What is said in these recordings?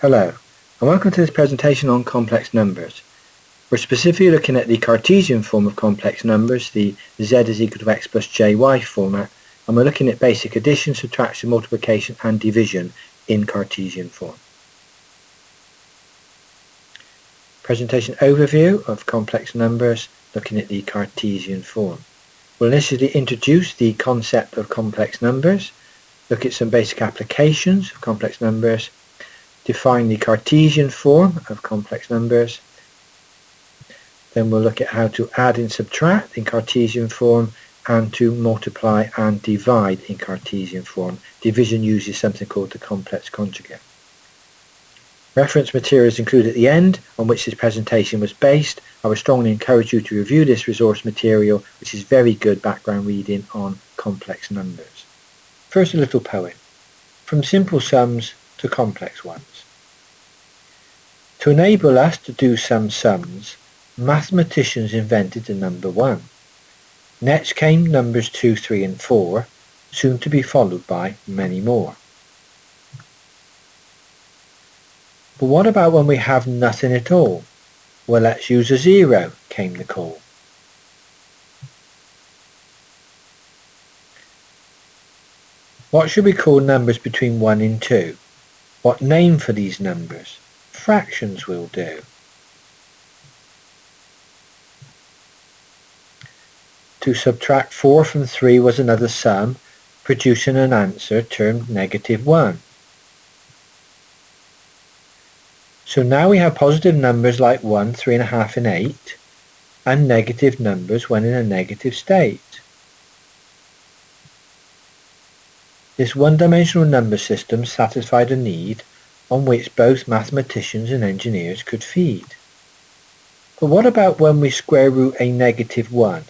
Hello, and welcome to this presentation on complex numbers. We're specifically looking at the Cartesian form of complex numbers, the z is equal to x plus jy format, and we're looking at basic addition, subtraction, multiplication and division in Cartesian form. Presentation overview of complex numbers, looking at the Cartesian form. We'll initially introduce the concept of complex numbers, look at some basic applications of complex numbers, define the Cartesian form of complex numbers. Then we'll look at how to add and subtract in Cartesian form and to multiply and divide in Cartesian form. Division uses something called the complex conjugate. Reference materials included at the end on which this presentation was based. I would strongly encourage you to review this resource material, which is very good background reading on complex numbers. First, a little poem. From simple sums to complex ones. To enable us to do some sums, mathematicians invented the number 1. Next came numbers 2, 3 and 4, soon to be followed by many more. But what about when we have nothing at all? Well, let's use a 0, came the call. What should we call numbers between 1 and 2? What name for these numbers? Fractions will do. To subtract 4 from 3 was another sum, producing an answer termed -1. So now we have positive numbers like 1, 3.5 and 8, and negative numbers when in a negative state. This one-dimensional number system satisfied a need on which both mathematicians and engineers could feed. But what about when we square root a -1?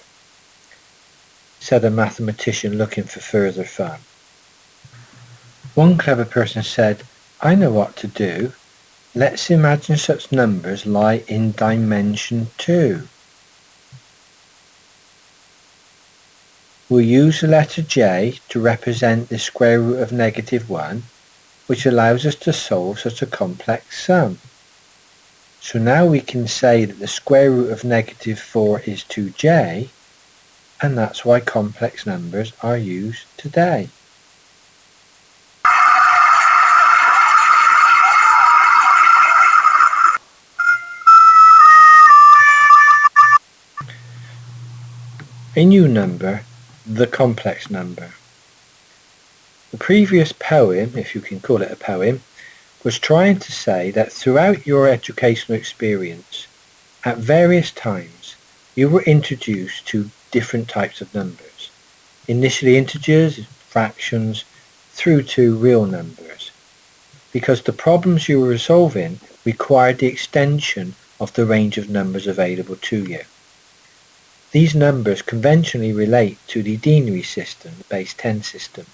Said a mathematician looking for further fun. One clever person said, I know what to do. Let's imagine such numbers lie in dimension 2. We'll use the letter J to represent the square root of -1, which allows us to solve such a complex sum. So now we can say that the square root of -4 is 2j, and that's why complex numbers are used today. A new number, the complex number. The previous poem, if you can call it a poem, was trying to say that throughout your educational experience, at various times, you were introduced to different types of numbers. Initially integers, fractions, through to real numbers, because the problems you were resolving required the extension of the range of numbers available to you. These numbers conventionally relate to the denary system, the base 10 system,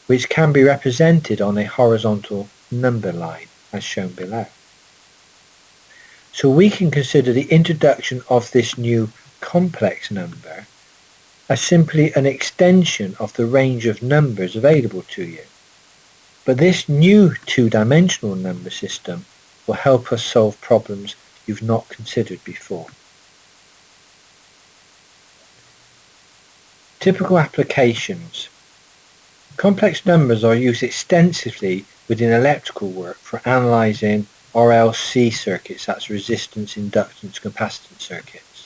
which can be represented on a horizontal number line, as shown below. So we can consider the introduction of this new complex number as simply an extension of the range of numbers available to you. But this new two-dimensional number system will help us solve problems you've not considered before. Typical applications. Complex numbers are used extensively within electrical work for analysing RLC circuits, that's resistance, inductance, capacitance circuits.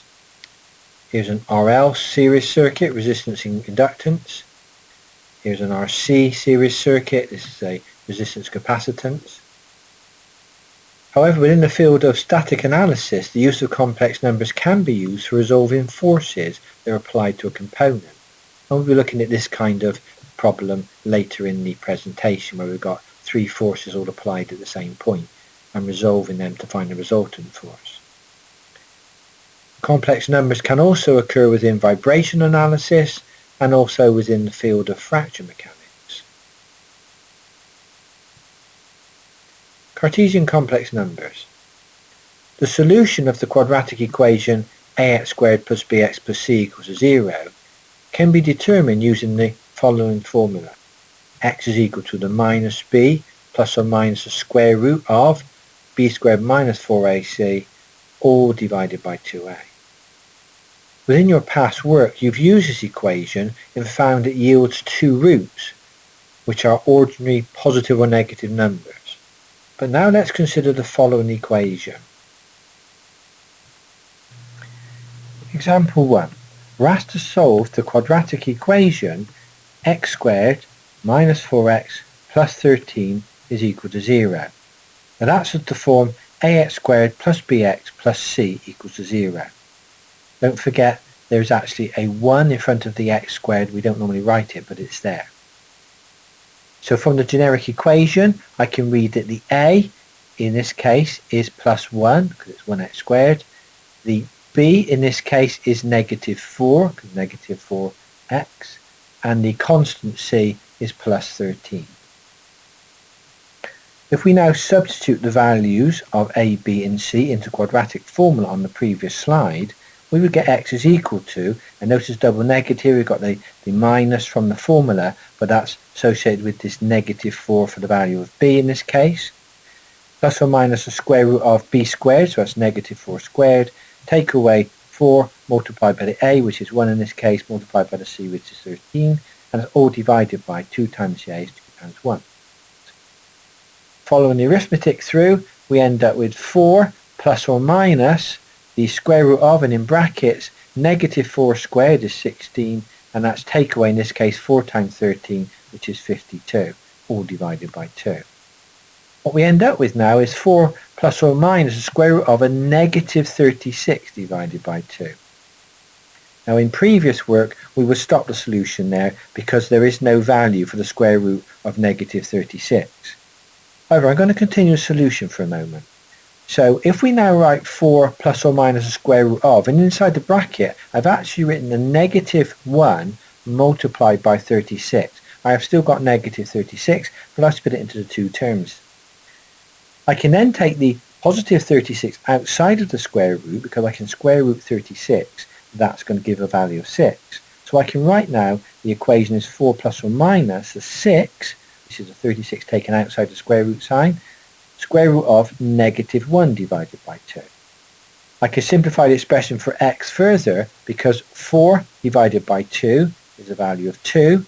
Here's an RL series circuit, resistance and inductance. Here's an RC series circuit, this is a resistance capacitance. However, within the field of static analysis, the use of complex numbers can be used for resolving forces that are applied to a component. And we'll be looking at this kind of problem later in the presentation, where we've got 3 forces all applied at the same point and resolving them to find the resultant force. Complex numbers can also occur within vibration analysis and also within the field of fracture mechanics. Cartesian complex numbers. The solution of the quadratic equation ax squared plus bx plus c equals 0 can be determined using the following formula. X is equal to the minus b plus or minus the square root of b squared minus 4ac, all divided by 2a. Within your past work, you've used this equation and found it yields two roots, which are ordinary positive or negative numbers. But now let's consider the following equation. Example 1. We're asked to solve the quadratic equation x squared minus 4x plus 13 is equal to 0. Now that's the form ax squared plus bx plus c equals to 0. Don't forget there's actually a 1 in front of the x squared. We don't normally write it, but it's there. So from the generic equation, I can read that the a in this case is plus 1 because it's 1x squared. The b in this case is negative 4 because negative 4x, and the constant c is plus 13. If we now substitute the values of a, b and c into quadratic formula on the previous slide, we would get x is equal to, and notice double negative, we've got the minus from the formula, but that's associated with this negative 4 for the value of b in this case, plus or minus the square root of b squared, so that's negative 4 squared, take away 4 multiplied by the a, which is 1 in this case, multiplied by the c, which is 13, and it's all divided by 2 times the a is 2 times 1. Following the arithmetic through, we end up with 4 plus or minus the square root of, and in brackets, negative 4 squared is 16, and that's take away in this case 4 times 13, which is 52, all divided by 2. What we end up with now is 4 plus or minus the square root of a negative 36 divided by 2. Now in previous work we would stop the solution there because there is no value for the square root of negative 36. However, I'm going to continue the solution for a moment. So if we now write 4 plus or minus the square root of, and inside the bracket I've actually written a negative 1 multiplied by 36. I have still got negative 36, but I've split it into the two terms. I can then take the positive 36 outside of the square root because I can square root 36. That's going to give a value of 6. So I can write now the equation is 4 plus or minus the 6, which is a 36 taken outside the square root sign, square root of negative 1 divided by 2. I can simplify the expression for x further because 4 divided by 2 is a value of 2,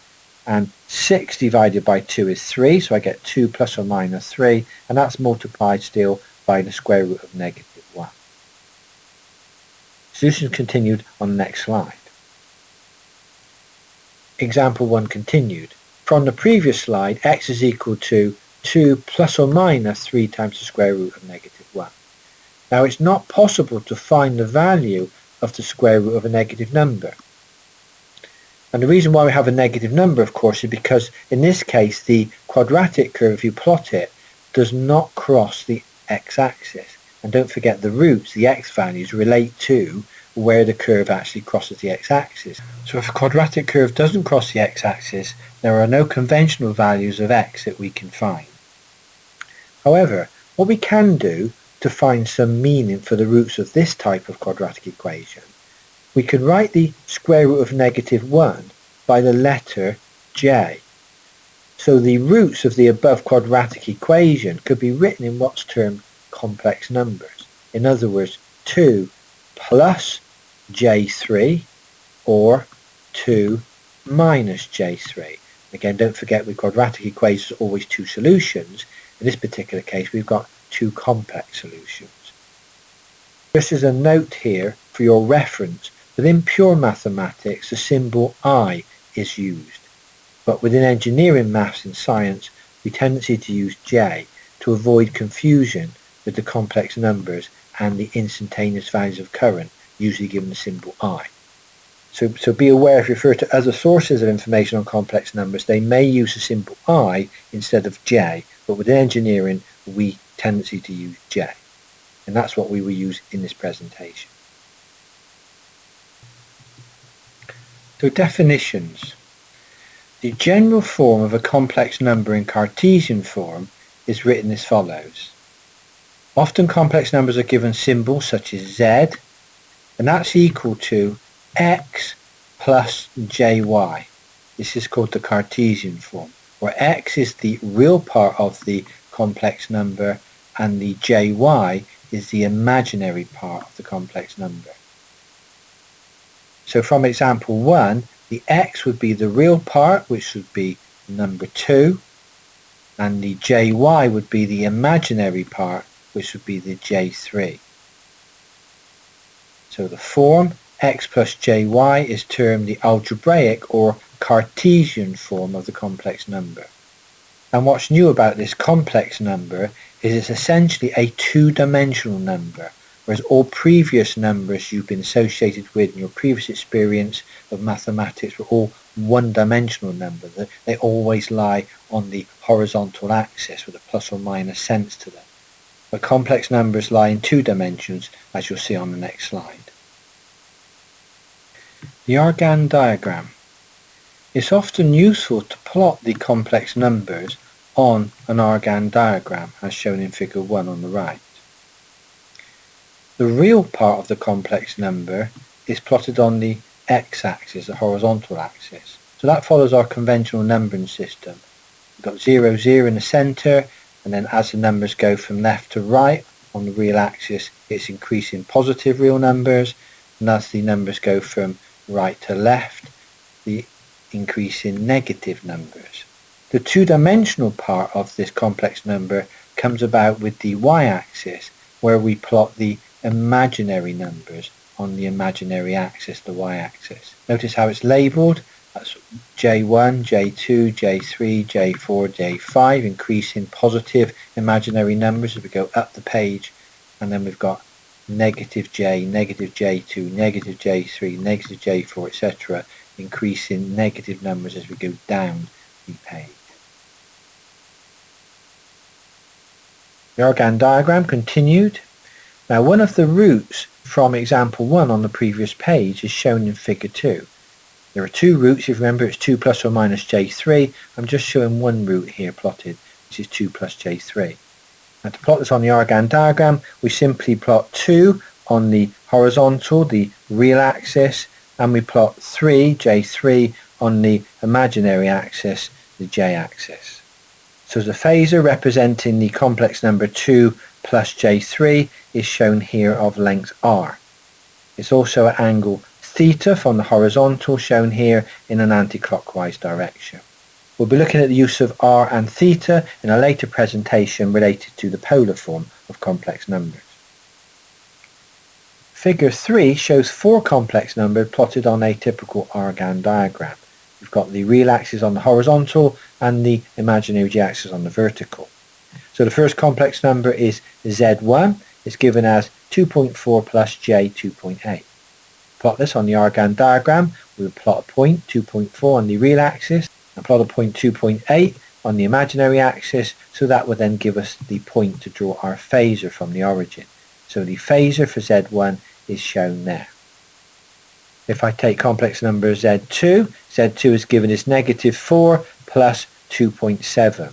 and 6 divided by 2 is 3, so I get 2 plus or minus 3, and that's multiplied still by the square root of negative 1. Solution continued on the next slide. Example 1 continued. From the previous slide, x is equal to 2 plus or minus 3 times the square root of negative 1. Now it's not possible to find the value of the square root of a negative number. And the reason why we have a negative number, of course, is because in this case the quadratic curve, if you plot it, does not cross the x-axis. And don't forget the roots, the x values, relate to where the curve actually crosses the x-axis. So if a quadratic curve doesn't cross the x-axis, there are no conventional values of x that we can find. However, what we can do to find some meaning for the roots of this type of quadratic equation, we could write the square root of negative 1 by the letter j. So the roots of the above quadratic equation could be written in what's termed complex numbers. In other words, 2 plus j3 or 2 minus j3. Again, don't forget with quadratic equations always two solutions. In this particular case, we've got two complex solutions. Just as a note here for your reference, within pure mathematics, the symbol I is used. But within engineering, maths and science, we tendency to use J to avoid confusion with the complex numbers and the instantaneous values of current, usually given the symbol I. So be aware if you refer to other sources of information on complex numbers, they may use the symbol I instead of J, but within engineering, we tendency to use J. And that's what we will use in this presentation. So definitions. The general form of a complex number in Cartesian form is written as follows. Often complex numbers are given symbols such as Z, and that's equal to x plus jy. This is called the Cartesian form, where x is the real part of the complex number and the jy is the imaginary part of the complex number. So from example 1, the x would be the real part, which would be number 2, and the jy would be the imaginary part, which would be the j3. So the form x plus jy is termed the algebraic or Cartesian form of the complex number. And what's new about this complex number is it's essentially a two-dimensional number, whereas all previous numbers you've been associated with in your previous experience of mathematics were all one-dimensional numbers. They always lie on the horizontal axis with a plus or minus sense to them. But complex numbers lie in two dimensions, as you'll see on the next slide. The Argand diagram. It's often useful to plot the complex numbers on an Argand diagram, as shown in figure 1 on the right. The real part of the complex number is plotted on the x-axis, the horizontal axis. So that follows our conventional numbering system. We've got 0, 0 in the centre, and then as the numbers go from left to right on the real axis, it's increasing positive real numbers, and as the numbers go from right to left, the increase in negative numbers. The two-dimensional part of this complex number comes about with the y-axis, where we plot the imaginary numbers on the imaginary axis, the y-axis. Notice how it's labelled. That's J1, J2, J3, J4, J5, increasing positive imaginary numbers as we go up the page, and then we've got negative J, negative J2, negative J3, negative J4, etc., increasing negative numbers as we go down the page. The Argand diagram continued. Now one of the roots from example 1 on the previous page is shown in figure 2. There are two roots, if you remember it's 2 plus or minus j3. I'm just showing one root here plotted, which is 2 plus j3. Now to plot this on the Argand diagram, we simply plot 2 on the horizontal, the real axis, and we plot 3, j3, on the imaginary axis, the j-axis. So the phasor representing the complex number 2 plus j3 is shown here of length r. It's also at angle theta from the horizontal, shown here in an anti-clockwise direction. We'll be looking at the use of r and theta in a later presentation related to the polar form of complex numbers. Figure 3 shows 4 complex numbers plotted on a typical Argand diagram. We've got the real axis on the horizontal and the imaginary j-axis on the vertical. So the first complex number is Z1. It's given as 2.4 plus j 2.8. Plot this on the Argand diagram. We will plot a point 2.4 on the real axis and plot a point 2.8 on the imaginary axis, so that will then give us the point to draw our phasor from the origin. So the phasor for Z1 is shown there. If I take complex number Z2, Z2 is given as negative 4 plus 2.7.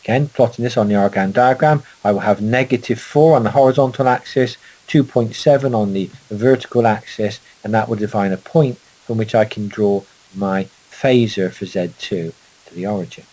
Again, plotting this on the Argand diagram, I will have negative 4 on the horizontal axis, 2.7 on the vertical axis, and that will define a point from which I can draw my phasor for Z2 to the origin.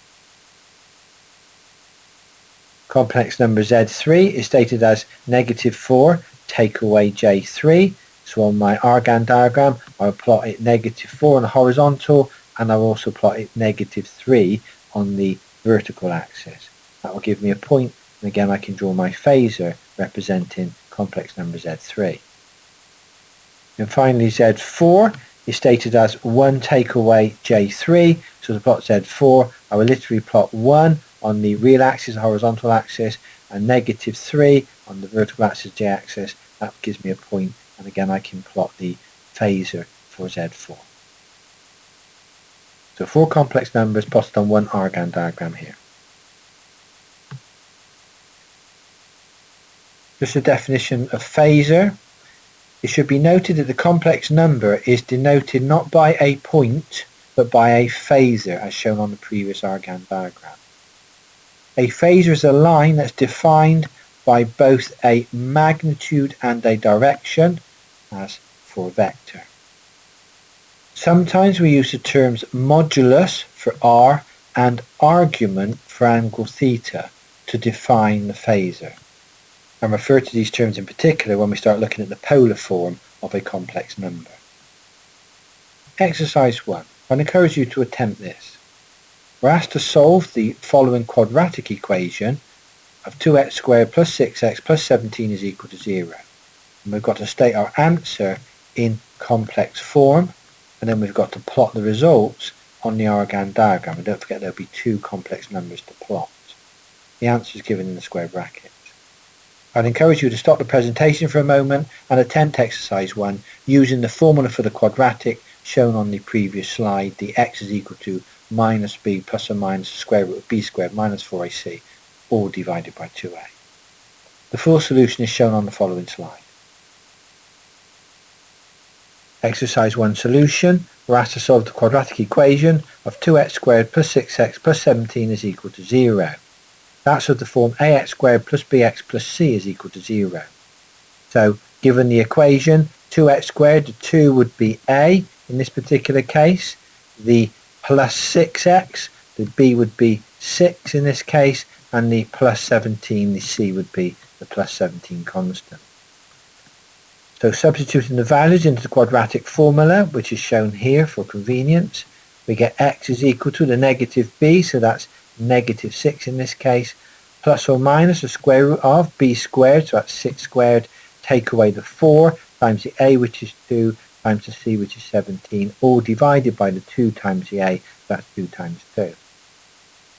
Complex number Z3 is stated as negative 4 take away J3. So on my Argand diagram, I'll plot it negative 4 on the horizontal, and I'll also plot it negative 3 on the vertical axis. That will give me a point, and again I can draw my phasor representing complex number Z3. And finally Z4 is stated as 1 take away J3. So to plot Z4, I will literally plot 1 on the real axis, the horizontal axis, and negative 3 on the vertical axis, J-axis. That gives me a point, and again I can plot the phasor for Z4. So 4 complex numbers plotted on one Argand diagram here. Just a definition of phasor. It should be noted that the complex number is denoted not by a point but by a phasor, as shown on the previous Argand diagram. A phasor is a line that's defined by both a magnitude and a direction, as for vector. Sometimes we use the terms modulus for r and argument for angle theta to define the phasor, and refer to these terms in particular when we start looking at the polar form of a complex number. Exercise 1. I'd encourage you to attempt this. We're asked to solve the following quadratic equation of 2x squared plus 6x plus 17 is equal to 0. And we've got to state our answer in complex form, and then we've got to plot the results on the Argand diagram. And don't forget there'll be two complex numbers to plot. The answer is given in the square brackets. I'd encourage you to stop the presentation for a moment and attempt exercise 1 using the formula for the quadratic shown on the previous slide, the x is equal to minus b plus or minus the square root of b squared minus 4ac, all divided by 2a. The full solution is shown on the following slide. Exercise 1 solution. We're asked to solve the quadratic equation of 2x squared plus 6x plus 17 is equal to 0. That's of the form ax squared plus bx plus c is equal to 0. So given the equation 2x squared, the 2 would be a in this particular case, the plus 6x, the b would be 6 in this case, and the plus 17, the c would be the plus 17 constant. So substituting the values into the quadratic formula, which is shown here for convenience, we get x is equal to the negative b, so that's negative 6 in this case, plus or minus the square root of b squared, so that's 6 squared, take away the 4 times the a, which is 2, times the c, which is 17, all divided by the 2 times the a, that's 2 times 2.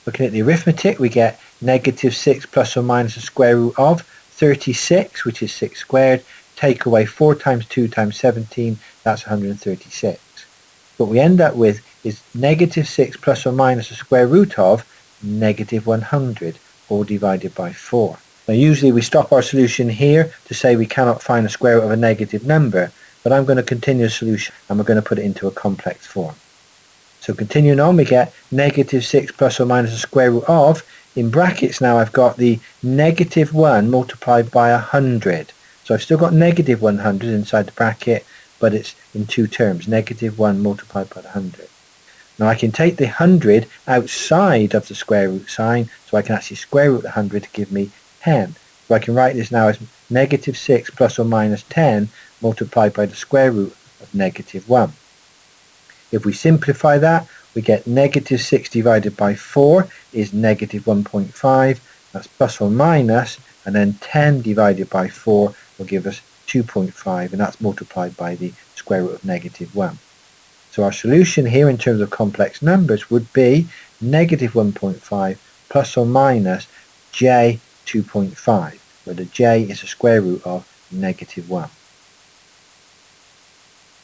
Looking at the arithmetic, we get negative 6 plus or minus the square root of 36, which is 6 squared, take away 4 times 2 times 17, that's 136. What we end up with is negative 6 plus or minus the square root of negative 100, all divided by 4. Now usually we stop our solution here to say we cannot find the square root of a negative number, but I'm going to continue the solution and we're going to put it into a complex form. So continuing on, we get negative 6 plus or minus the square root of, in brackets now I've got the negative 1 multiplied by 100. So I've still got negative 100 inside the bracket, but it's in two terms, negative 1 multiplied by 100. Now I can take the 100 outside of the square root sign, so I can actually square root the 100 to give me 10. So I can write this now as negative 6 plus or minus 10 multiplied by the square root of negative 1. If we simplify that, we get negative 6 divided by 4 is negative 1.5, that's plus or minus, and then 10 divided by 4 will give us 2.5, and that's multiplied by the square root of negative 1. So our solution here in terms of complex numbers would be negative 1.5 plus or minus j 2.5, where the j is the square root of negative 1.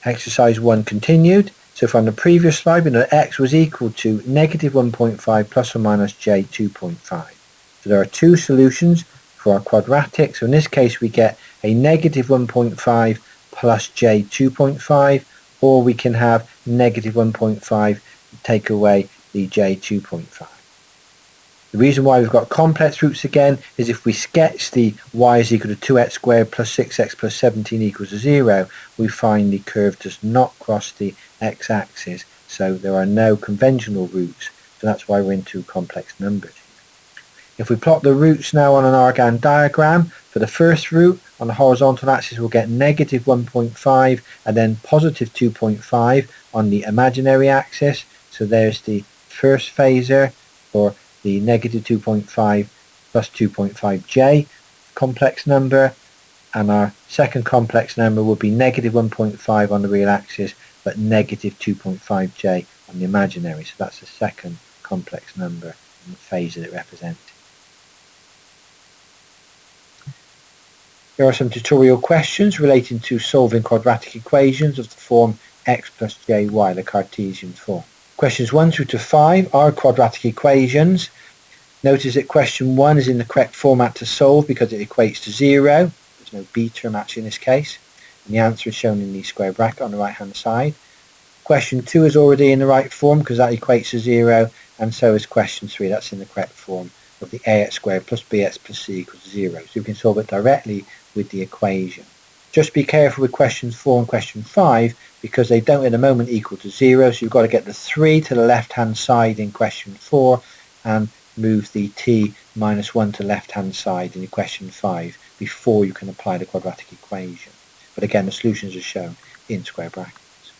Exercise 1 continued. So from the previous slide, we know that x was equal to negative 1.5 plus or minus j 2.5. So there are two solutions for our quadratic. So in this case, we get a negative 1.5 plus j 2.5, or we can have negative 1.5 take away the j 2.5. The reason why we've got complex roots again is if we sketch the y is equal to 2x squared plus 6x plus 17 equals to 0, we find the curve does not cross the x-axis, so there are no conventional roots, so that's why we're into complex numbers. If we plot the roots now on an Argand diagram, for the first root on the horizontal axis we'll get negative 1.5 and then positive 2.5 on the imaginary axis, so there's the first phasor for the negative 2.5 plus 2.5j complex number, and our second complex number would be negative 1.5 on the real axis but negative 2.5j on the imaginary, so that's the second complex number and the phasor that it represents. Here are some tutorial questions relating to solving quadratic equations of the form x plus jy, the Cartesian form. Questions 1 through to 5 are quadratic equations. Notice that question 1 is in the correct format to solve because it equates to 0. There's no b term actually in this case. And the answer is shown in the square bracket on the right hand side. Question 2 is already in the right form because that equates to 0, and so is question 3. That's in the correct form of the ax squared plus bx plus c equals 0. So we can solve it directly with the equation. Just be careful with questions 4 and question 5 because they don't at the moment equal to 0, so you've got to get the 3 to the left hand side in question 4 and move the t minus 1 to the left hand side in question 5 before you can apply the quadratic equation. But again, the solutions are shown in square brackets.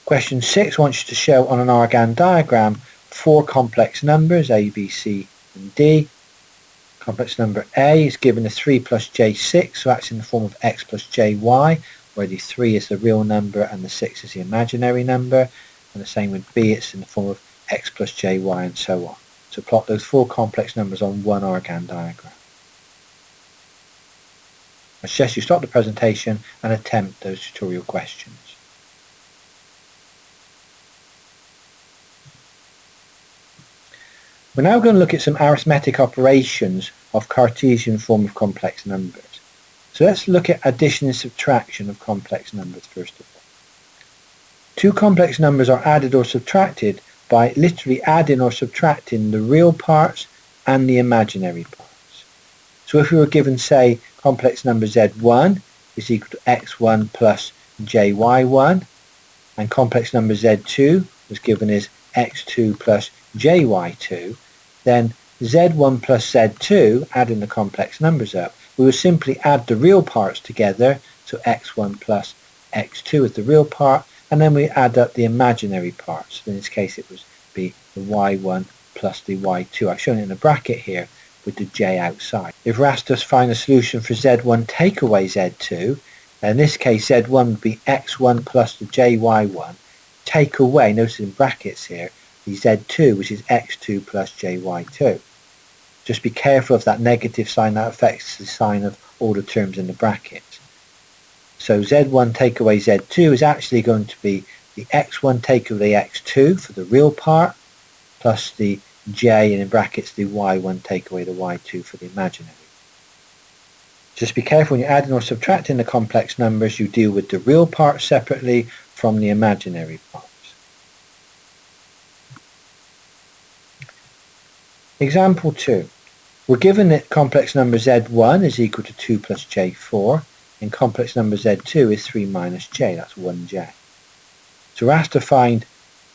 Question 6 wants you to show on an Argand diagram 4 complex numbers, A, B, C and D. Complex number A is given as 3 plus j6, so that's in the form of x plus jy, where the 3 is the real number and the 6 is the imaginary number. And the same with B, it's in the form of x plus jy and so on. So plot those 4 complex numbers on one Argand diagram. I suggest you stop the presentation and attempt those tutorial questions. We're now going to look at some arithmetic operations of Cartesian form of complex numbers. So let's look at addition and subtraction of complex numbers first of all. 2 complex numbers are added or subtracted by literally adding or subtracting the real parts and the imaginary parts. So if we were given, say, complex number z1 is equal to x1 plus jy1, and complex number z2 was given as x2 plus jy2, then z1 plus z2, adding the complex numbers up, we will simply add the real parts together, so x1 plus x2 is the real part, and then we add up the imaginary parts. In this case it would be the y1 plus the y2. I've shown it in a bracket here with the j outside. If we're asked to find a solution for z1 take away z2, in this case z1 would be x1 plus the jy1, take away, notice in brackets here, the z2 which is x2 plus jy2. Just be careful of that negative sign, that affects the sign of all the terms in the bracket. So z1 take away z2 is actually going to be the x1 take away x2 for the real part, plus the j, and in brackets the y1 take away the y2 for the imaginary. Just be careful when you're adding or subtracting the complex numbers, you deal with the real parts separately from the imaginary parts. Example 2. We're given that complex number z1 is equal to 2 plus j4, and complex number z2 is 3 minus j, that's 1j. So we're asked to find,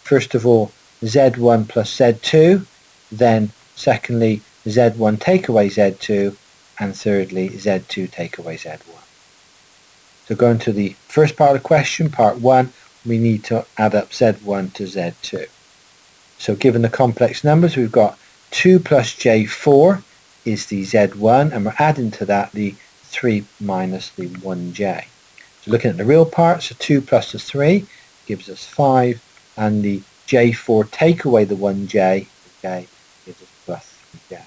first of all, z1 plus z2, then secondly, z1 take away z2, and thirdly, z2 take away z1. So going to the first part of the question, part 1, we need to add up z1 to z2. So given the complex numbers, we've got 2 plus j4 is the z1, and we're adding to that the 3 minus the 1j. So looking at the real parts, so 2 plus the 3 gives us 5, and the j4 take away the 1j, j gives us plus 3j.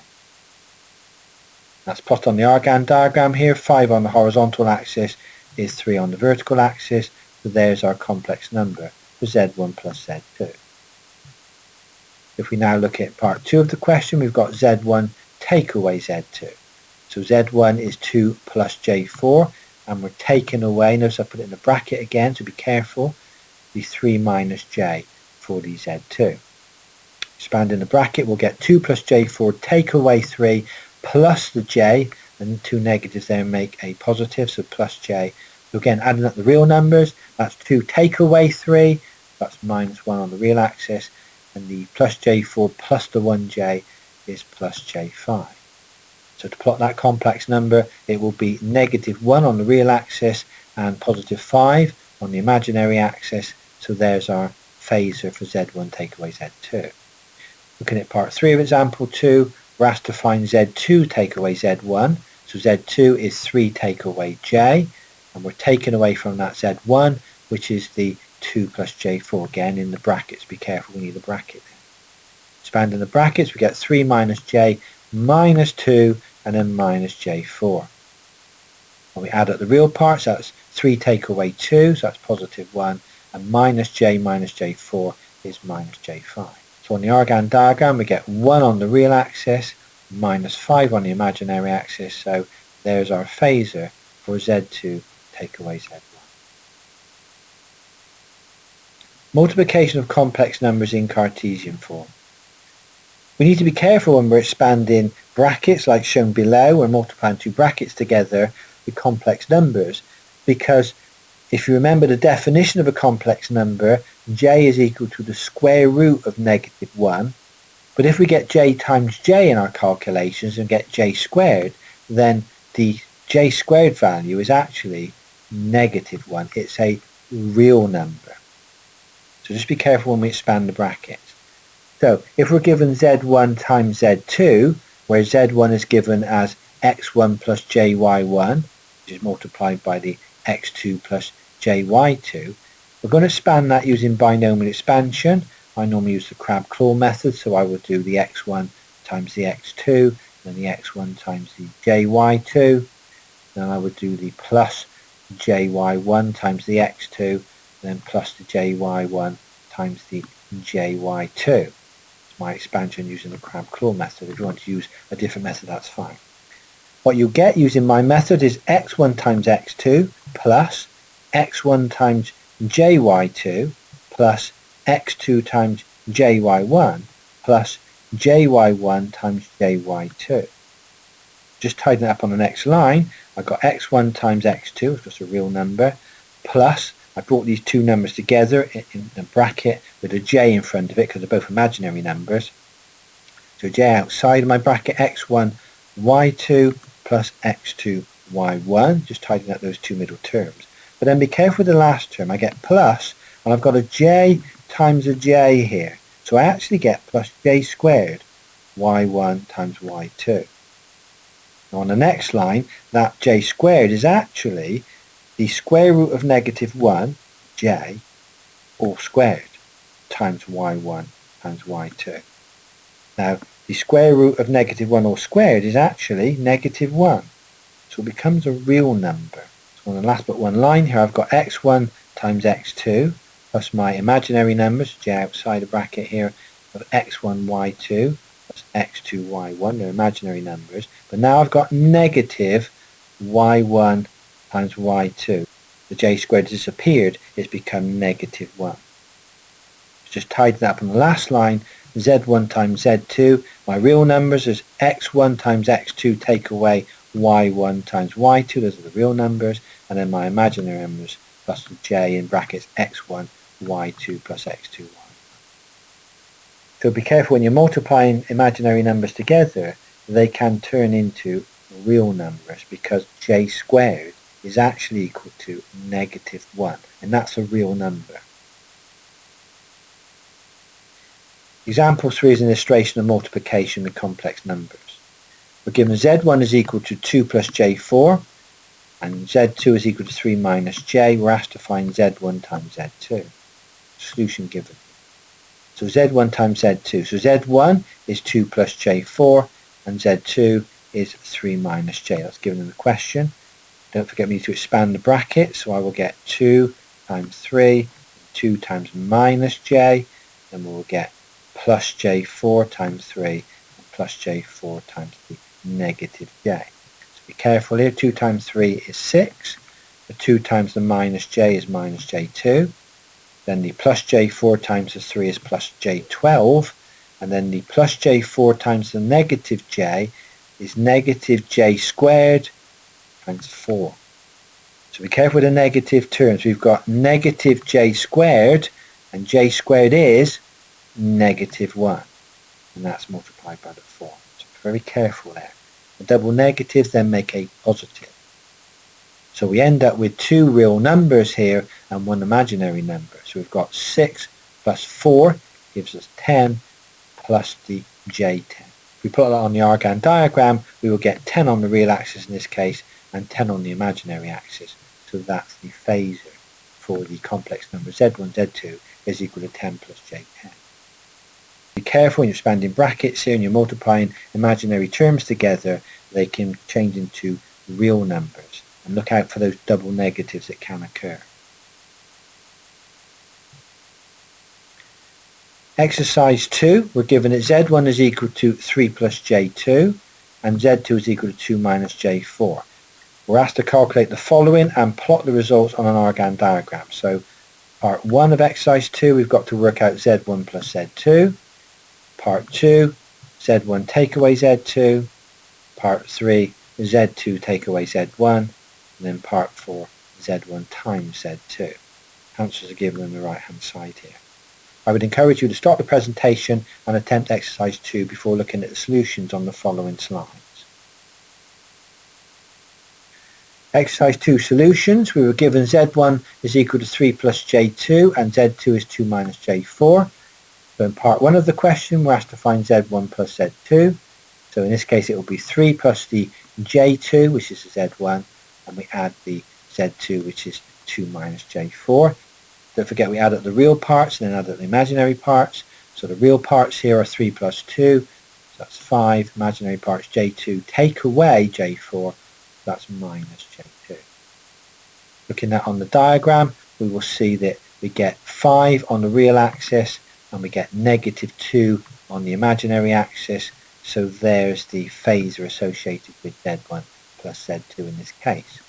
That's plot on the Argand diagram here, 5 on the horizontal axis is 3 on the vertical axis, so there's our complex number for z1 plus z2. If we now look at part 2 of the question, we've got z1 take away z2. So z1 is 2 plus j4, and we're taking away, notice I put it in a bracket again, so be careful, the 3 minus j for the z2. Expanding the bracket, we'll get 2 plus j4 take away 3 plus the j, and 2 negatives there make a positive, so plus j. So again, adding up the real numbers, that's 2 take away 3, that's minus 1 on the real axis, and the plus j4 plus the 1j is plus j5. So to plot that complex number, it will be negative 1 on the real axis and positive 5 on the imaginary axis. So there's our phasor for z1 take away z2. Looking at part 3 of example 2, we're asked to find z2 take away z1. So z2 is 3 take away j, and we're taking away from that z1, which is the 2 plus j4 again in the brackets. Be careful, we need a bracket there. Expanding the brackets, we get 3 minus j minus 2 and then minus j4. When we add up the real parts, that's 3 take away 2, so that's positive 1, and minus j4 is minus j5. So on the Argand diagram, we get 1 on the real axis, minus 5 on the imaginary axis, so there's our phasor for z2 take away z1. Multiplication of complex numbers in Cartesian form. We need to be careful when we're expanding brackets like shown below. We're multiplying 2 brackets together. with complex numbers, because if you remember the definition of a complex number, j is equal to the square root of -1. But if we get j times j in our calculations and get j squared, then the j squared value is actually -1. It's a real number. So just be careful when we expand the brackets. So if we're given z1 times z2, where z1 is given as x1 plus jy1, which is multiplied by the x2 plus jy2, we're going to expand that using binomial expansion. I normally use the crab claw method, so I would do the x1 times the x2, then the x1 times the jy2, then I would do the plus jy1 times the x2, then plus the jy1 times the jy2. It's my expansion using the crab claw method. If you want to use a different method, that's fine. What you get using my method is x1 times x2 plus x1 times jy2 plus x2 times jy1 plus jy1 times jy2. Just tidying it up on the next line, I've got x1 times x2, it's just a real number, plus I brought these two numbers together in a bracket with a j in front of it because they're both imaginary numbers. So j outside of my bracket, x1 y2 plus x2 y1, just tidying up those two middle terms. But then be careful with the last term, I get plus, and I've got a j times a j here. So I actually get plus j squared y1 times y2. Now on the next line, that j squared is actually the square root of -1, j, all squared, times y1 times y2. Now, the square root of -1 all squared is actually -1. So it becomes a real number. So on the last but one line here, I've got x1 times x2, plus my imaginary numbers, j outside the bracket here, of x1 y2 plus x2 y1, they're imaginary numbers. But now I've got negative y1 times y2. The j squared disappeared, it's become -1. Just tidy that up on the last line, z1 times z2, my real numbers is x1 times x2 take away y1 times y2, those are the real numbers, and then my imaginary numbers plus the j in brackets x1 y2 plus x2 y1. So be careful when you're multiplying imaginary numbers together, they can turn into real numbers because j squared is actually equal to -1, and that's a real number. Example 3 is an illustration of multiplication with complex numbers. We're given z1 is equal to 2 plus j4 and z2 is equal to 3 minus j. We're asked to find z1 times z2. Solution given. So z1 times z2. So z1 is 2 plus j4 and z2 is 3 minus j. That's given in the question. Don't forget me to expand the bracket, so I will get 2 times 3, 2 times minus j, then we'll get plus j4 times 3 and plus j4 times the negative j. So be careful here, 2 times 3 is 6, the 2 times the minus j is minus j2, then the plus j4 times the 3 is plus j12, and then the plus j4 times the negative j is negative j squared times 4. So be careful with the negative terms. We've got negative j squared, and j squared is -1, and that's multiplied by the 4. So be very careful there. The double negatives then make a positive. So we end up with 2 real numbers here and 1 imaginary number. So we've got 6 plus 4 gives us 10 plus the j10. If we put that on the Argand diagram, we will get 10 on the real axis in this case and 10 on the imaginary axis. So that's the phasor for the complex number z1, z2 is equal to 10 plus j10. Be careful when you're expanding brackets here and you're multiplying imaginary terms together, they can change into real numbers. And look out for those double negatives that can occur. Exercise 2, we're given that z1 is equal to 3 plus j2 and z2 is equal to 2 minus j4. We're asked to calculate the following and plot the results on an Argand diagram. So part 1 of exercise 2, we've got to work out z1 plus z2. Part 2, z1 take away z2. Part 3, z2 take away z1. and then part 4, Z1 times Z2. Answers are given on the right hand side here. I would encourage you to stop the presentation and attempt exercise 2 before looking at the solutions on the following slides. Exercise 2 solutions. We were given Z1 is equal to 3 plus J2 and Z2 is 2 minus J4. So in part 1 of the question we're asked to find Z1 plus Z2. So in this case it will be 3 plus the J2, which is the Z1, and we add the Z2, which is 2 minus J4. Don't forget we add up the real parts and then add up the imaginary parts. So the real parts here are 3 plus 2, so that's 5. Imaginary parts J2, take away J4, that's minus J2. Looking at on the diagram, we will see that we get 5 on the real axis and we get negative 2 on the imaginary axis. So there's the phasor associated with Z1 plus Z2 in this case.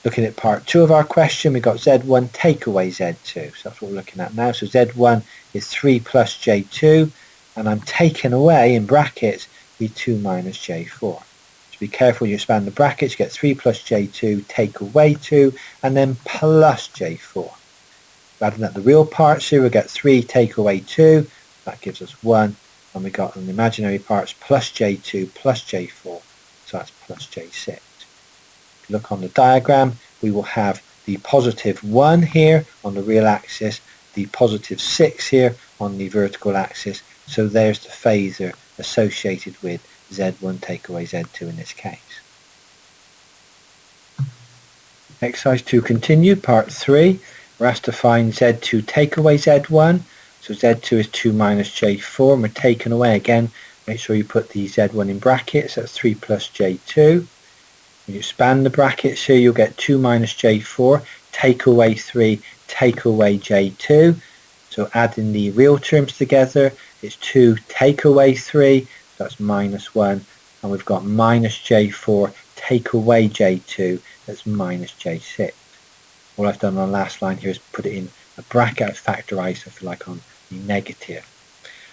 Looking at part 2 of our question, we got Z1 take away Z2. So that's what we're looking at now. So Z1 is 3 plus J2 and I'm taking away in brackets the 2 minus J4. So be careful you expand the brackets, you get 3 plus J2, take away 2, and then plus J4. Adding up the real parts here, we get 3 take away 2, that gives us 1, and we got on the imaginary parts plus J2 plus J4, so that's plus J6. If you look on the diagram, we will have the positive 1 here on the real axis, the positive 6 here on the vertical axis, so there's the phasor associated with Z1 take away Z2 in this case. Exercise 2 continued, part 3. We're asked to find Z2 take away Z1. So Z2 is 2 minus J4 and we're taking away again. Make sure you put the Z1 in brackets, that's 3 plus J2. When you expand the brackets here, you'll get 2 minus J4, take away 3, take away J2. So adding the real terms together, it's 2 take away 3, that's minus 1, and we've got minus J4, take away J2, that's minus J6. All I've done on the last line here is put it in a bracket, factorised if you like on the negative.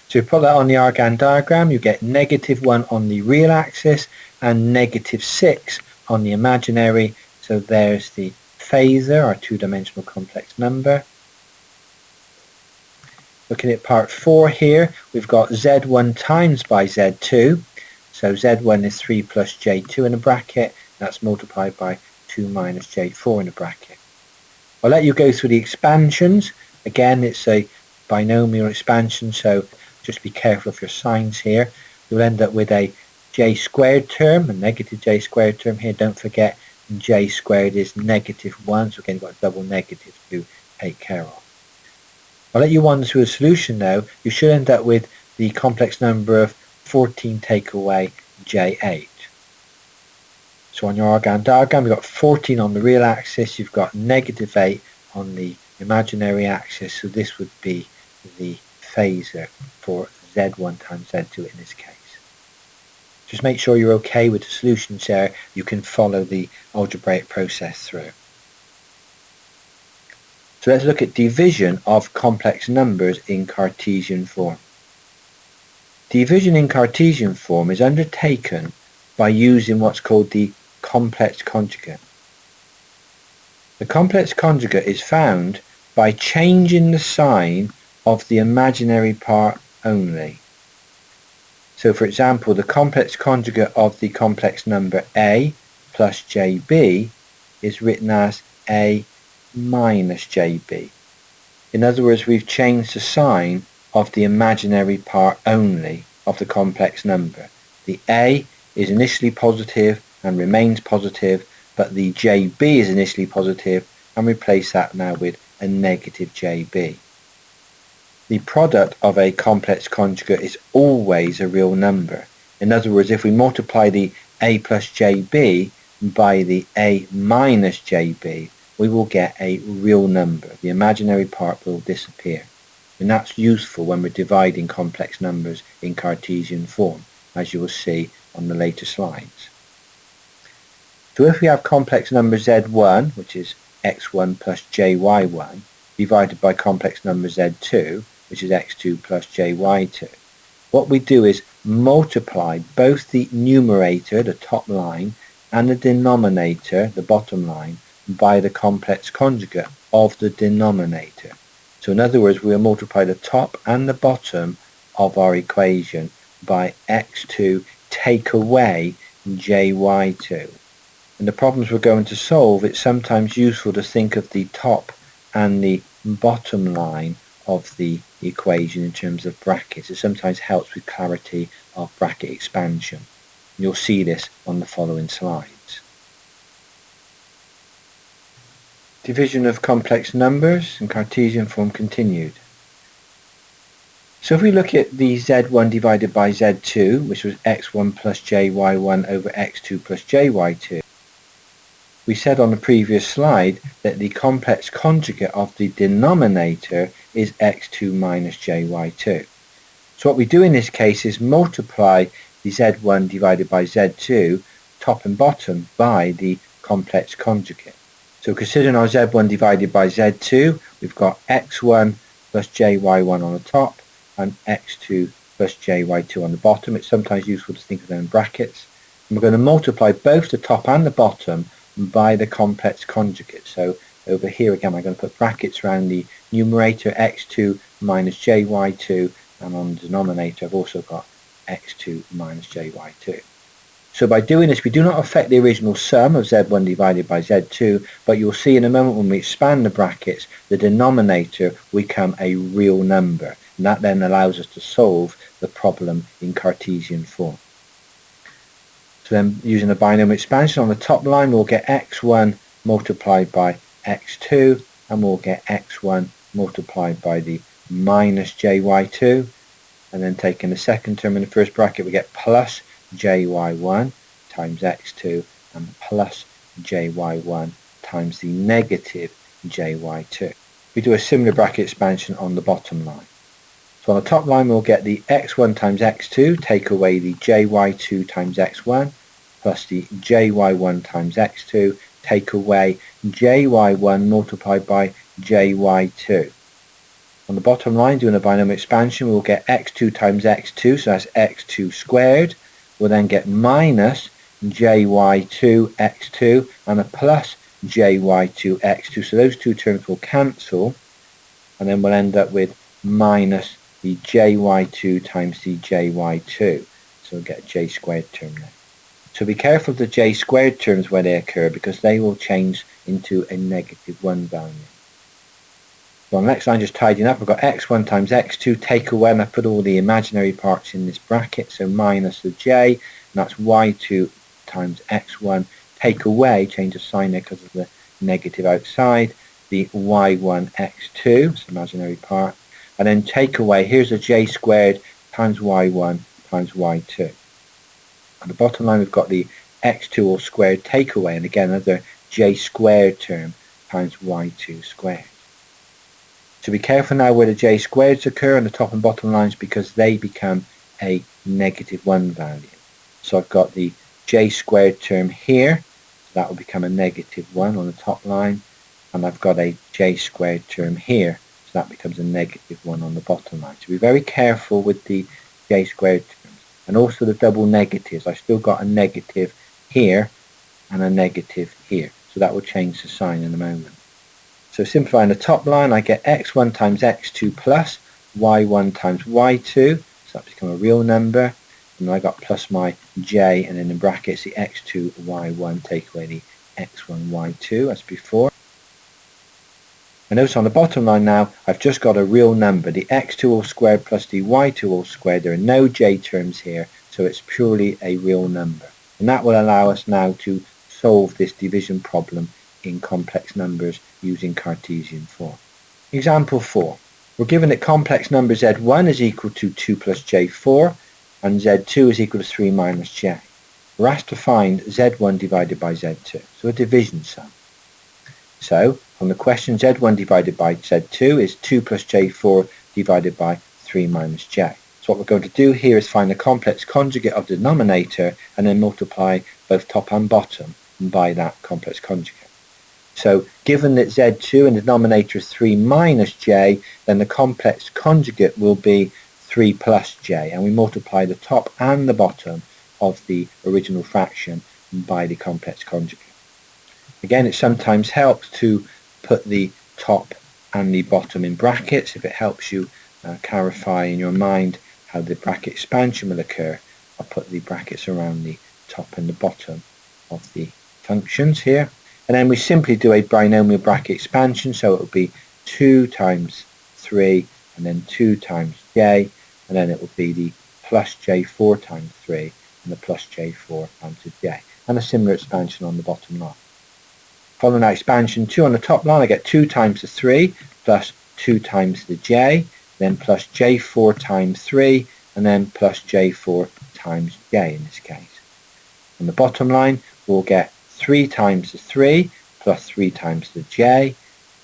So you put that on the Argand diagram, you get negative 1 on the real axis and negative 6 on the imaginary. So there's the phasor, our two-dimensional complex number. Looking at part 4 here, we've got Z1 times by Z2. So Z1 is 3 plus J2 in a bracket, that's multiplied by 2 minus J4 in a bracket. I'll let you go through the expansions. Again, it's a binomial expansion, so just be careful of your signs here. You'll end up with a J squared term, a negative J squared term here. Don't forget J squared is negative 1, so again you've got a double negative to take care of. I'll let you wander through the solution now. You should end up with the complex number of 14 take away J8. So on your Argand diagram, you've got 14 on the real axis, you've got negative 8 on the imaginary axis, so this would be the phasor for Z1 times Z2 in this case. Just make sure you're okay with the solutions there, you can follow the algebraic process through. So let's look at division of complex numbers in Cartesian form. Division in Cartesian form is undertaken by using what's called the complex conjugate. The complex conjugate is found by changing the sign of the imaginary part only. So for example, the complex conjugate of the complex number a plus jb is written as a minus jb. In other words, we've changed the sign of the imaginary part only of the complex number. The a is initially positive and remains positive, but the jb is initially positive, and replace that now with a negative jb. The product of a complex conjugate is always a real number. In other words, if we multiply the a plus jb by the a minus jb, we will get a real number. The imaginary part will disappear. And that's useful when we're dividing complex numbers in Cartesian form, as you will see on the later slides. So if we have complex number z1, which is x1 plus jy1, divided by complex number z2, which is x2 plus jy2, what we do is multiply both the numerator, the top line, and the denominator, the bottom line, by the complex conjugate of the denominator. So in other words, we'll multiply the top and the bottom of our equation by x2 take away jy2. In the problems we're going to solve, it's sometimes useful to think of the top and the bottom line of the equation in terms of brackets. It sometimes helps with clarity of bracket expansion. You'll see this on the following slides. Division of complex numbers in Cartesian form continued. So if we look at the z1 divided by z2, which was x1 plus jy1 over x2 plus jy2, we said on the previous slide that the complex conjugate of the denominator is x2 minus jy2. So what we do in this case is multiply the z1 divided by z2, top and bottom, by the complex conjugate. So considering our z1 divided by z2, we've got x1 plus jy1 on the top and x2 plus jy2 on the bottom. It's sometimes useful to think of them in brackets. And we're going to multiply both the top and the bottom by the complex conjugate. So over here again I'm going to put brackets around the numerator x2 minus jy2, and on the denominator I've also got x2 minus jy2. So by doing this we do not affect the original sum of z1 divided by z2, but you'll see in a moment when we expand the brackets the denominator will become a real number, and that then allows us to solve the problem in Cartesian form. So then using the binomial expansion, on the top line we'll get x1 multiplied by x2, and we'll get x1 multiplied by the minus jy2, and then taking the second term in the first bracket we get plus jy1 times x2 and plus jy1 times the negative jy2. We do a similar bracket expansion on the bottom line. So on the top line we'll get the x1 times x2, take away the jy2 times x1, plus the jy1 times x2, take away jy1 multiplied by jy2. On the bottom line, doing a binomial expansion, we'll get x2 times x2, so that's x2 squared. We'll then get minus jy2 x2 and a plus jy2 x2, so those two terms will cancel, and then we'll end up with minus the jy2 times the jy2, so we'll get a j squared term there. So be careful of the j squared terms where they occur, because they will change into a negative 1 value. So on the next line, just tidying up, I've got x1 times x2, take away, and I put all the imaginary parts in this bracket, so minus the j, and that's y2 times x1, take away, change the sign there because of the negative outside, the y1 x2, it's imaginary part, and then take away, here's a j squared times y1 times y2. On the bottom line we've got the x2 all squared take away, and again another j squared term times y2 squared. So be careful now where the j squareds occur on the top and bottom lines, because they become a negative 1 value. So I've got the j squared term here, so that will become a negative 1 on the top line, and I've got a j squared term here, so that becomes a negative 1 on the bottom line. So be very careful with the j squared terms, and also the double negatives. I've still got a negative here and a negative here, so that will change the sign in a moment. So simplifying the top line, I get x1 times x2 plus y1 times y2, so that's become a real number, and I got plus my j, and then in brackets the x2 y1 take away the x1 y2 as before. And notice on the bottom line now I've just got a real number, the x2 all squared plus the y2 all squared. There are no j terms here, so it's purely a real number, and that will allow us now to solve this division problem in complex numbers using Cartesian form. Example 4. We're given that complex number z1 is equal to 2 plus j4 and z2 is equal to 3 minus j. We're asked to find z1 divided by z2, so a division sum. So from the question, z1 divided by z2 is 2 plus j4 divided by 3 minus j. So what we're going to do here is find the complex conjugate of the denominator and then multiply both top and bottom by that complex conjugate. So given that z2 in the denominator is 3 minus j, then the complex conjugate will be 3 plus j, and we multiply the top and the bottom of the original fraction by the complex conjugate. Again, it sometimes helps to put the top and the bottom in brackets if it helps you clarify in your mind how the bracket expansion will occur. I'll put the brackets around the top and the bottom of the functions here. And then we simply do a binomial bracket expansion, so it will be 2 times 3 and then 2 times j, and then it will be the plus j4 times 3 and the plus j4 times the j, and a similar expansion on the bottom line. Following that expansion 2 on the top line, I get 2 times the 3 plus 2 times the j, then plus j4 times 3, and then plus j4 times j in this case. On the bottom line, we'll get 3 times the 3 plus 3 times the j,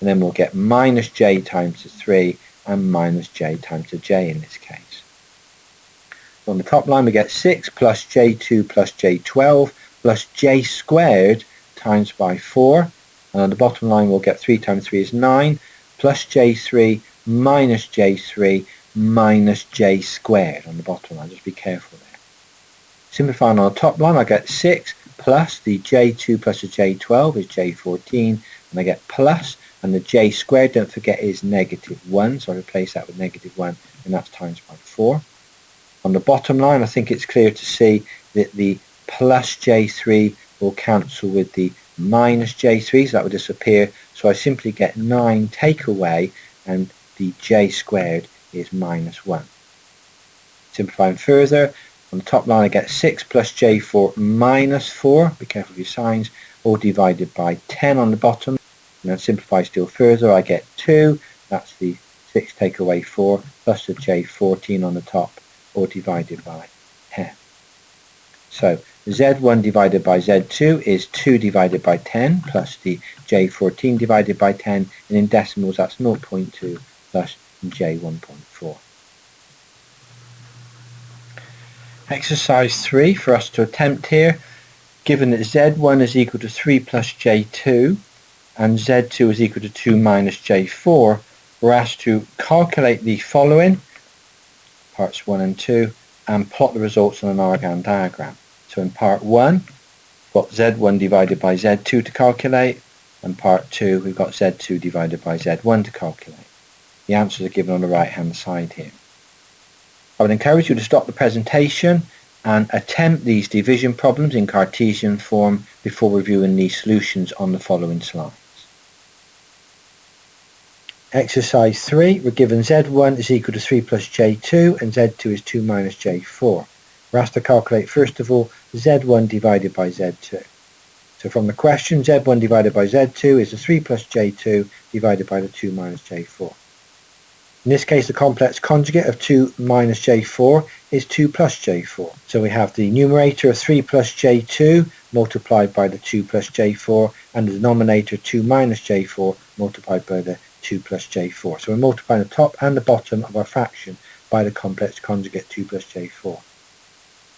and then we'll get minus j times the 3 and minus j times the j in this case. So on the top line, we get 6 plus j2 plus j12 plus j squared times by 4, and on the bottom line we'll get 3 times 3 is 9 plus j3 minus j3 minus j squared on the bottom line. Just be careful there. Simplifying on the top line, I get 6 plus the j2 plus the j12 is j14, and I get plus, and the j squared, don't forget, is -1, so I replace that with -1, and that's times by 4. On the bottom line, I think it's clear to see that the plus j3 will cancel with the minus j3, so that will disappear, so I simply get 9 take away, and the j squared is -1. Simplifying further, on the top line I get 6 plus j4 minus 4, be careful of your signs, all divided by 10 on the bottom, and then simplify still further, I get 2, that's the 6 take away 4, plus the j14 on the top, all divided by 10. So z1 divided by z2 is 2 divided by 10 plus the j14 divided by 10, and in decimals that's 0.2 plus j1.4. Exercise 3 for us to attempt here. Given that z1 is equal to 3 plus j2 and z2 is equal to 2 minus j4, we're asked to calculate the following, parts 1 and 2, and plot the results on an Argand diagram. So in part 1, we've got z1 divided by z2 to calculate, and part 2, we've got z2 divided by z1 to calculate. The answers are given on the right hand side here. I would encourage you to stop the presentation and attempt these division problems in Cartesian form before reviewing the solutions on the following slides. Exercise 3, we're given z1 is equal to 3 plus j2 and z2 is 2 minus j4. We're asked to calculate first of all z1 divided by z2. So from the question, z1 divided by z2 is the 3 plus j2 divided by the 2 minus j4. In this case, the complex conjugate of 2 minus j4 is 2 plus j4. So we have the numerator of 3 plus j2 multiplied by the 2 plus j4, and the denominator 2 minus j4 multiplied by the 2 plus j4. So we're multiplying the top and the bottom of our fraction by the complex conjugate 2 plus j4.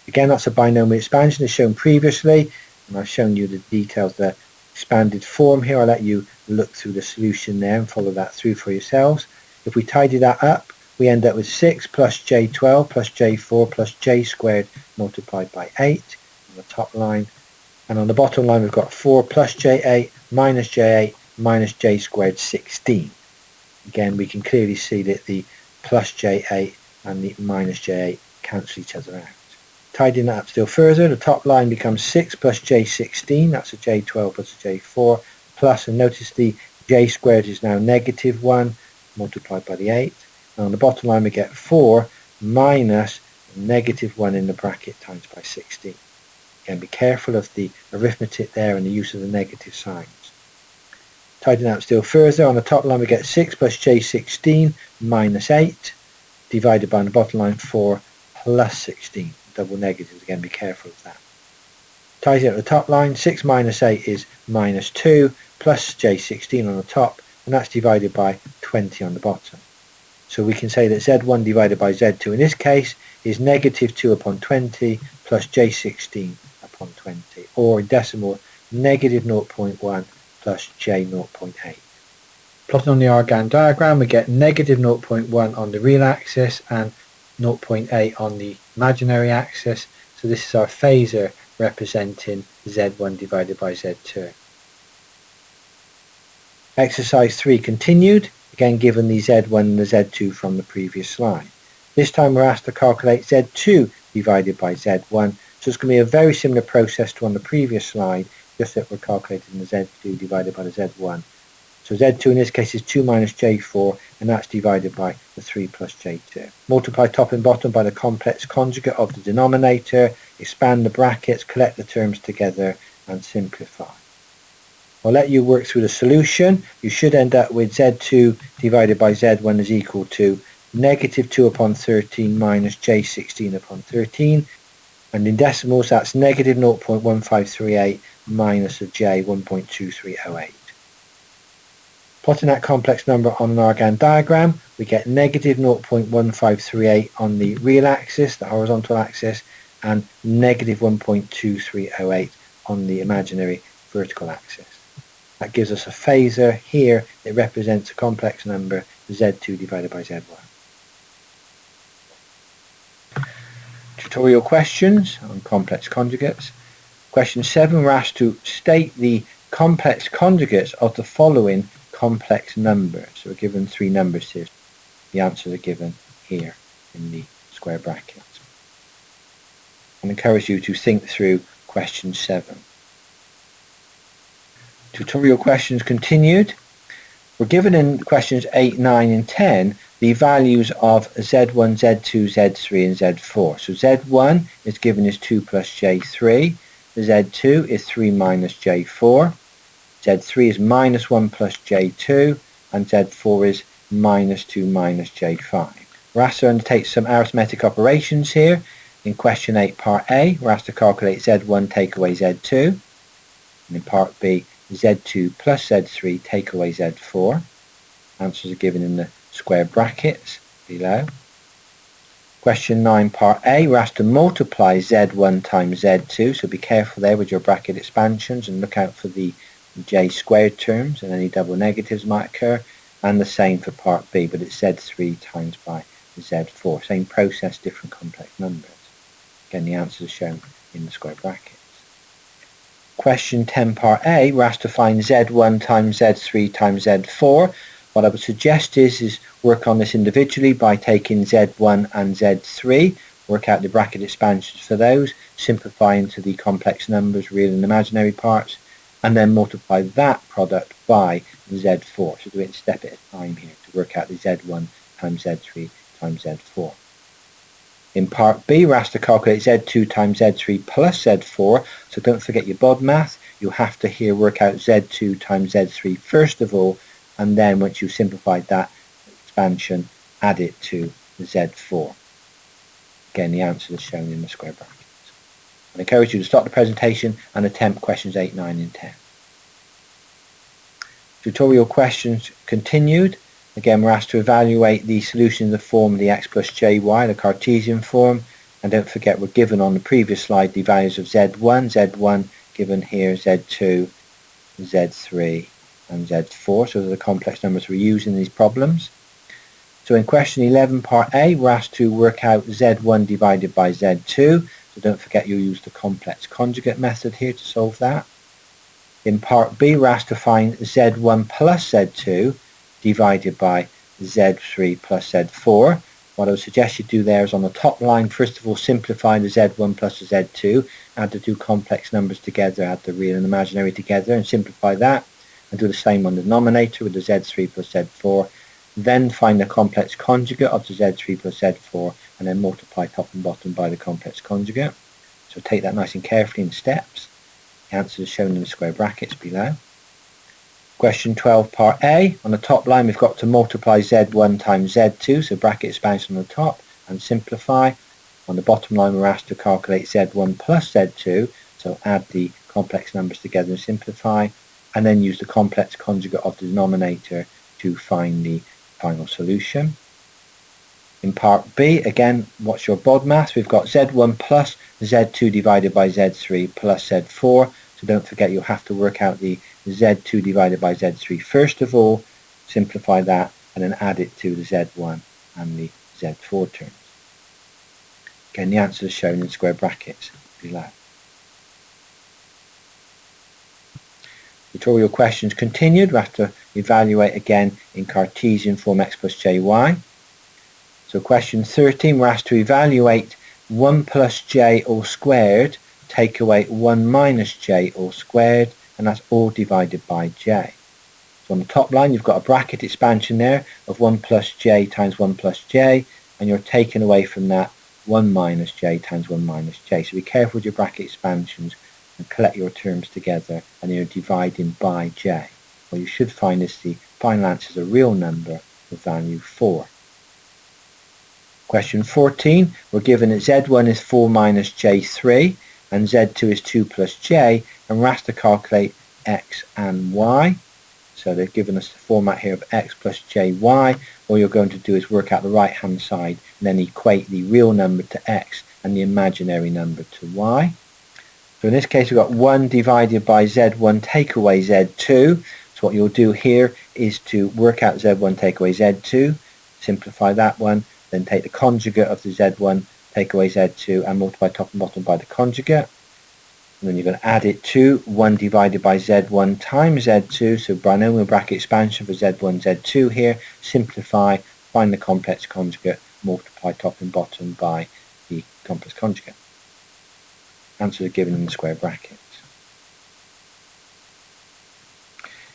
Again, that's a binomial expansion as shown previously, and I've shown you the details, the expanded form here. I'll let you look through the solution there and follow that through for yourselves. If we tidy that up, we end up with 6 plus j12 plus j4 plus j squared multiplied by 8 on the top line, and on the bottom line we've got 4 plus j8 minus j squared 16. Again, we can clearly see that the plus j8 and the minus j8 cancel each other out. Tidying that up still further, the top line becomes 6 plus j16, that's a j12 plus a j4, plus, and notice the j squared is now -1 multiplied by the 8, and on the bottom line we get 4 minus -1 in the bracket times by 16. Again, be careful of the arithmetic there and the use of the negative signs. Tidying out still further, on the top line we get 6 plus j16 minus 8 divided by, on the bottom line, 4 plus 16. Double negatives, again, be careful of that. Tidying out the top line, 6 minus 8 is -2 plus j16 on the top, and that's divided by 20 on the bottom. So we can say that z1 divided by z2 in this case is -2 upon 20 plus j16 upon 20, or in decimal, -0.1 plus j0.8. Plotting on the Argand diagram, we get -0.1 on the real axis and 0.8 on the imaginary axis. So this is our phasor representing Z1 divided by Z2. Exercise 3 continued, again given the Z1 and the Z2 from the previous slide. This time we're asked to calculate Z2 divided by Z1, so it's going to be a very similar process to on the previous slide, just that we're calculating the Z2 divided by the Z1. So Z2 in this case is 2 minus J4, and that's divided by the 3 plus J2. Multiply top and bottom by the complex conjugate of the denominator, expand the brackets, collect the terms together, and simplify. I'll let you work through the solution. You should end up with Z2 divided by Z1 is equal to negative 2 upon 13 minus J16 upon 13. And in decimals, that's negative 0.1538 minus of J 1.2308. Plotting that complex number on an Argand diagram, we get negative 0.1538 on the real axis, the horizontal axis, and negative 1.2308 on the imaginary vertical axis. That gives us a phasor here that represents a complex number Z2 divided by Z1. Tutorial questions on complex conjugates. Question 7, we're asked to state the complex conjugates of the following complex numbers. So we're given 3 numbers here. The answers are given here in the square brackets. I encourage you to think through question 7. Tutorial questions continued. We're given in questions 8, 9 and 10 the values of Z1, Z2, Z3 and Z4. So Z1 is given as 2 plus J3, Z2 is 3 minus J4, Z3 is minus 1 plus J2, and Z4 is minus 2 minus J5. We're asked to undertake some arithmetic operations here. In question 8 part A, we're asked to calculate Z1 take away Z2, and in part B, Z2 plus Z3 take away Z4. Answers are given in the square brackets below. Question 9 part A, we're asked to multiply Z1 times Z2, so be careful there with your bracket expansions and look out for the J squared terms and any double negatives might occur, and the same for part B, but it's Z3 times by Z4. Same process, different complex numbers. Again, the answers are shown in the square brackets. Question 10 part A, we're asked to find Z1 times Z3 times Z4. What I would suggest is work on this individually by taking Z1 and Z3, work out the bracket expansions for those, simplify into the complex numbers, real and imaginary parts, and then multiply that product by Z4. So do it step at a time here to work out the Z1 times Z3 times Z4. In part B, we're asked to calculate Z2 times Z3 plus Z4, so don't forget your bod math. You'll have to here work out Z2 times Z3 first of all, and then once you've simplified that expansion, add it to the Z4. Again, the answer is shown in the square brackets. I encourage you to stop the presentation and attempt questions 8, 9 and 10. Tutorial questions continued. Again, we're asked to evaluate the solution in the form of the x plus jy, the Cartesian form. And don't forget, we're given on the previous slide the values of Z1 given here, Z2, Z3 and Z4. So those are the complex numbers we use in these problems. So in question 11 part A, we're asked to work out Z1 divided by Z2. So don't forget you'll use the complex conjugate method here to solve that. In part B, we're asked to find Z1 plus Z2 divided by Z3 plus Z4. What I would suggest you do there is on the top line, first of all, simplify the Z1 plus the Z2, add the two complex numbers together, add the real and imaginary together and simplify that, and do the same on the denominator with the Z3 plus Z4. Then find the complex conjugate of the Z3 plus Z4 and then multiply top and bottom by the complex conjugate. So take that nice and carefully in steps. The answer is shown in the square brackets below. Question 12 part A, on the top line we've got to multiply Z1 times Z2, so bracket expansion on the top and simplify. On the bottom line we're asked to calculate Z1 plus Z2, so add the complex numbers together and simplify, and then use the complex conjugate of the denominator to find the final solution. In part B, again, what's your bod math? We've got Z1 plus Z2 divided by Z3 plus Z4. So don't forget you'll have to work out the Z2 divided by Z3 first of all, simplify that, and then add it to the Z1 and the Z4 terms. Again, the answer is shown in square brackets below. Tutorial questions continued. We have to evaluate again in Cartesian form x plus jy. So question 13, we're asked to evaluate 1 plus j all squared, take away 1 minus j all squared, and that's all divided by j. So on the top line you've got a bracket expansion there of 1 plus j times 1 plus j, and you're taking away from that 1 minus j times 1 minus j. So be careful with your bracket expansions and collect your terms together, and then you're dividing by j. What you should find is the final answer is a real number with value 4. Question 14, we're given that z1 is 4 minus j3 and z2 is 2 plus j, and we're asked to calculate x and y. So they've given us the format here of x plus jy. All you're going to do is work out the right hand side and then equate the real number to x and the imaginary number to y. So in this case we've got 1 divided by z1 take away z2. So what you'll do here is to work out z1 take away z2, simplify that one, then take the conjugate of the z1 take away z2 and multiply top and bottom by the conjugate. And then you're going to add it to 1 divided by z1 times z2, so binomial bracket expansion for z1, z2 here, simplify, find the complex conjugate, multiply top and bottom by the complex conjugate. Answers are given in the square brackets.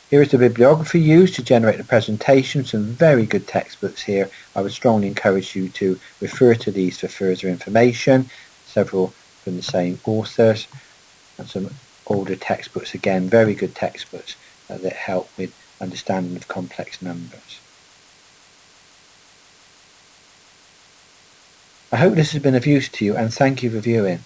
Here is the bibliography used to generate the presentation. Some very good textbooks here. I would strongly encourage you to refer to these for further information. Several from the same authors. And some older textbooks, again, very good textbooks that help with understanding of complex numbers. I hope this has been of use to you, and thank you for viewing.